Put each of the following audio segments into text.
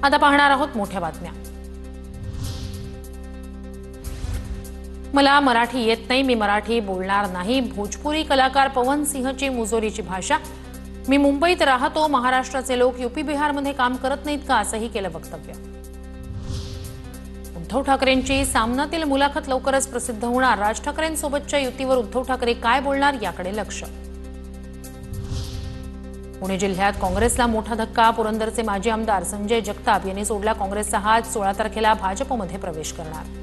आता पाहणार आहोत मोठ्या बातम्या। मला मराठी येत नाही, मी मराठी बोलणार नाही, भोजपुरी कलाकार पवन सिंहची मुजोरीची भाषा। मी मुंबईत राहतो, महाराष्ट्राचे लोक यूपी बिहारमध्ये काम करत नाहीत का, असंही केलं वक्तव्य। उद्धव ठाकरेंची सामनातील मुलाखत लवकरच प्रसिद्ध होणार, राज ठाकरेंसोबतच्या युतीवर उद्धव ठाकरे काय बोलणार याकडे लक्ष। पुणे जिल्ह्यात काँग्रेसला मोठा धक्का, पुरंदरचे माजी आमदार संजय जगताप यांनी सोडला काँग्रेसचा हात, 16 तारखेला भाजपमध्ये प्रवेश करणार।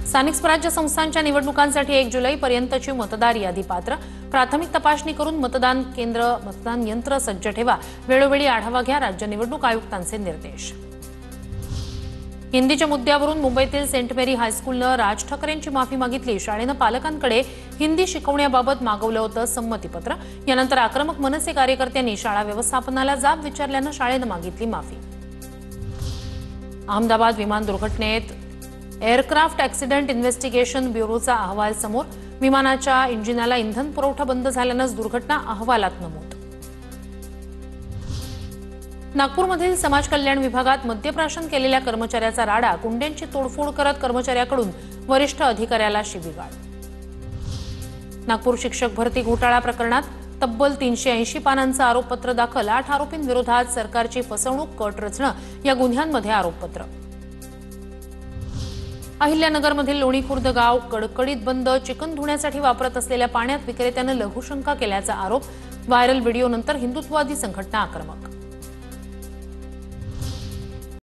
स्थानिक स्वराज्य संस्थांच्या निवडणुकांसाठी 1 जुलैपर्यंतची मतदार यादी पात्र, प्राथमिक तपासणी करून मतदान यंत्र सज्ज ठेवा, वेळोवेळी आढावा घ्या, राज्य निवडणूक आयुक्तांचे निर्देश। हिंदीच्या मुद्द्यावरून मुंबईतील सेंट मेरी हायस्कूलनं राज ठाकरेंची माफी मागितली, शाळेनं पालकांकडे हिंदी शिकवण्याबाबत मागवलं होतं संमतीपत्र। यानंतर आक्रमक मनसे कार्यकर्त्यांनी शाळा व्यवस्थापनाला जाब विचारल्यानं शाळेनं मागितली माफी। अहमदाबाद विमान दुर्घटनेत एअरक्राफ्ट ॲक्सिडेंट इन्व्हेस्टिगेशन ब्युरोचा अहवाल समोर, विमानाच्या इंजिनाला इंधन पुरवठा बंद झाल्यानंच दुर्घटना, अहवालात नमूद। नागपूरमधील समाज कल्याण विभागात मद्यप्राशन केलेल्या कर्मचाऱ्याचा राडा, कुंड्यांची तोडफोड करत कर्मचाऱ्याकडून वरिष्ठ अधिकाऱ्याला शिवीगाळ। नागपूर शिक्षक भरती घोटाळा प्रकरणात तब्बल 380 पानांचं आरोपपत्र दाखल, 8 आरोपींविरोधात सरकारची फसवणूक, कट रचणं या गुन्ह्यांमध्ये आरोपपत्र। अहिल्यानगरमधील लोणी खुर्द गाव कडकडीत बंद, चिकन धुण्यासाठी वापरत असलेल्या पाण्यात विक्रेत्यानं लघुशंका केल्याचा आरोप, व्हायरल व्हिडिओनंतर हिंदुत्ववादी संघटना आक्रमक।